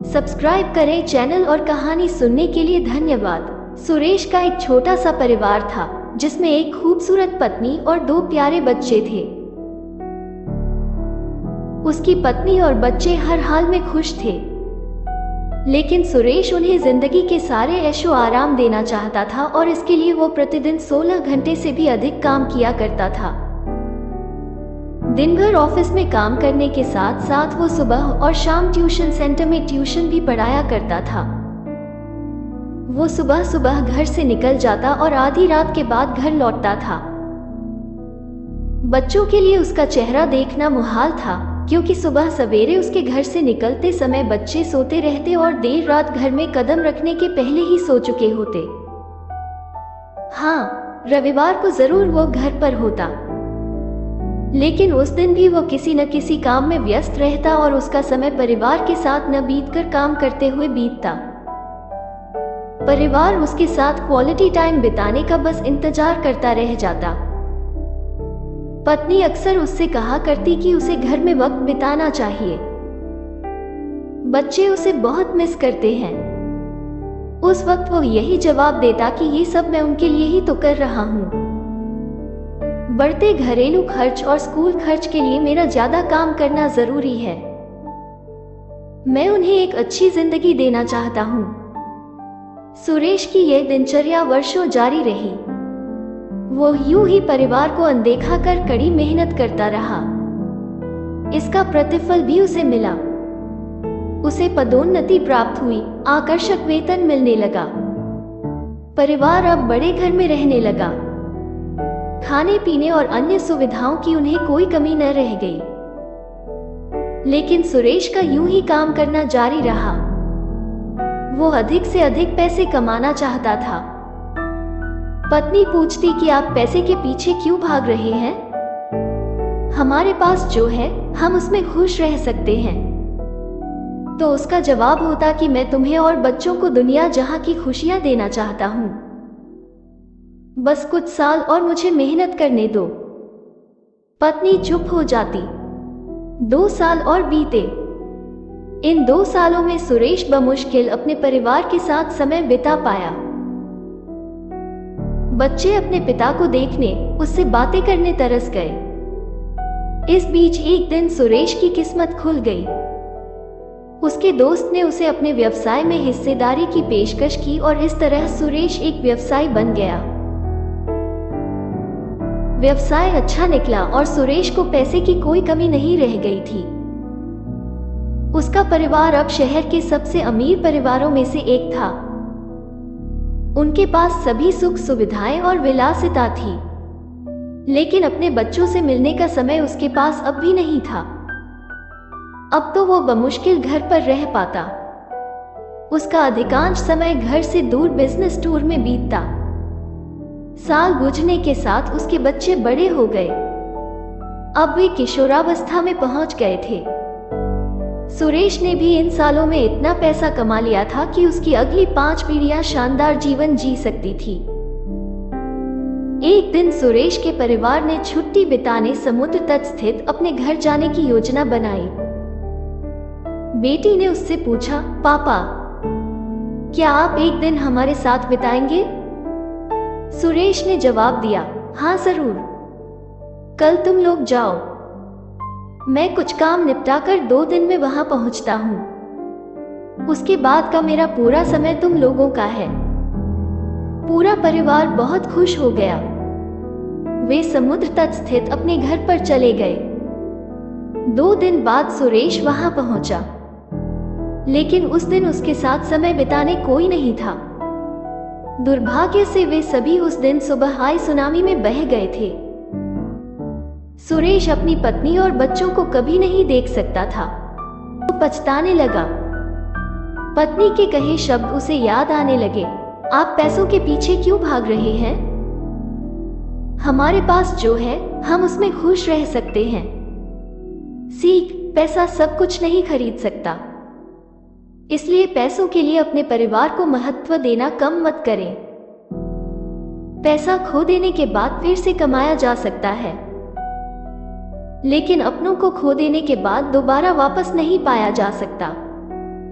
Subscribe करें channel और कहानी सुनने के लिए धन्यवाद। सुरेश का एक छोटा सा परिवार था जिसमें एक खूबसूरत पत्नी और 2 प्यारे बच्चे थे। उसकी पत्नी और बच्चे हर हाल में खुश थे, लेकिन सुरेश उन्हें जिंदगी के सारे ऐशो आराम देना चाहता था और इसके लिए वो प्रतिदिन 16 घंटे से भी अधिक काम किया करता था। दिन भर ऑफिस में काम करने के साथ साथ वो सुबह और शाम ट्यूशन सेंटर में ट्यूशन भी पढ़ाया करता था। वो सुबह सुबह घर से निकल जाता और आधी रात के बाद घर लौटता था। बच्चों के लिए उसका चेहरा देखना मुहाल था, क्योंकि सुबह सवेरे उसके घर से निकलते समय बच्चे सोते रहते और देर रात घर में कदम रखने के पहले ही सो चुके होते। हाँ, रविवार को जरूर वो घर पर होता, लेकिन उस दिन भी वो किसी न किसी काम में व्यस्त रहता और उसका समय परिवार के साथ न बीतकर काम करते हुए बीतता। परिवार उसके साथ क्वालिटी टाइम बिताने का बस इंतजार करता रह जाता। पत्नी अक्सर उससे कहा करती कि उसे घर में वक्त बिताना चाहिए। बच्चे उसे बहुत मिस करते हैं। उस वक्त वो यही जवाब देता कि ये सब मैं उनके लिए ही तो कर रहा हूँ। बढ़ते घरेलू खर्च और स्कूल खर्च के लिए मेरा ज्यादा काम करना जरूरी है। मैं उन्हें एक अच्छी जिंदगी देना चाहता हूँ। सुरेश की यह दिनचर्या वर्षों जारी रही। वो यूं ही परिवार को अनदेखा कर कड़ी मेहनत करता रहा। इसका प्रतिफल भी उसे मिला। उसे पदोन्नति प्राप्त हुई, आकर्षक वेतन मिलने लगा। परिवार अब बड़े घर में रहने लगा। खाने पीने और अन्य सुविधाओं की उन्हें कोई कमी न रह गई। लेकिन सुरेश का यूं ही काम करना जारी रहा। वो अधिक से अधिक पैसे कमाना चाहता था। पत्नी पूछती कि आप पैसे के पीछे क्यों भाग रहे हैं? हमारे पास जो है हम उसमें खुश रह सकते हैं। तो उसका जवाब होता कि मैं तुम्हें और बच्चों को दुनिया जहां की खुशियां देना चाहता हूं। बस कुछ साल और मुझे मेहनत करने दो। पत्नी चुप हो जाती। 2 साल और बीते। इन 2 सालों में सुरेश बमुश्किल अपने परिवार के साथ समय बिता पाया। बच्चे अपने पिता को देखने, उससे बातें करने तरस गए। इस बीच एक दिन सुरेश की किस्मत खुल गई। उसके दोस्त ने उसे अपने व्यवसाय में हिस्सेदारी की पेशकश की और इस तरह सुरेश एक व्यवसायी बन गया। व्यवसाय अच्छा निकला और सुरेश को पैसे की कोई कमी नहीं रह गई थी। उसका परिवार अब शहर के सबसे अमीर परिवारों में से एक था। उनके पास सभी सुख सुविधाएं और विलासिता थी, लेकिन अपने बच्चों से मिलने का समय उसके पास अब भी नहीं था। अब तो वो बमुश्किल घर पर रह पाता। उसका अधिकांश समय घर से दूर बिजनेस टूर में बीतता। साल गुजरने के साथ उसके बच्चे बड़े हो गए। अब वे किशोरावस्था में पहुंच गए थे। सुरेश ने भी इन सालों में इतना पैसा कमा लिया था कि उसकी अगली 5 पीढ़ियां शानदार जीवन जी सकती थी। एक दिन सुरेश के परिवार ने छुट्टी बिताने समुद्र तट स्थित अपने घर जाने की योजना बनाई। बेटी ने उससे पूछा, पापा, क्या आप एक दिन हमारे साथ बिताएंगे? सुरेश ने जवाब दिया, हाँ जरूर। कल तुम लोग जाओ। मैं कुछ काम निपटाकर 2 दिन में वहां पहुंचता हूं। उसके बाद का मेरा पूरा समय तुम लोगों का है। पूरा परिवार बहुत खुश हो गया। वे समुद्र तट स्थित अपने घर पर चले गए। 2 दिन बाद सुरेश वहां पहुंचा, लेकिन उस दिन उसके साथ समय बिताने कोई नहीं था। दुर्भाग्य से वे सभी उस दिन सुबह आई सुनामी में बह गए थे। सुरेश अपनी पत्नी और बच्चों को कभी नहीं देख सकता था। वो पछताने लगा। पत्नी के कहे शब्द उसे याद आने लगे। आप पैसों के पीछे क्यों भाग रहे हैं? हमारे पास जो है हम उसमें खुश रह सकते हैं। सीख, पैसा सब कुछ नहीं खरीद सकता। इसलिए पैसों के लिए अपने परिवार को महत्व देना कम मत करें। पैसा खो देने के बाद फिर से कमाया जा सकता है, लेकिन अपनों को खो देने के बाद दोबारा वापस नहीं पाया जा सकता।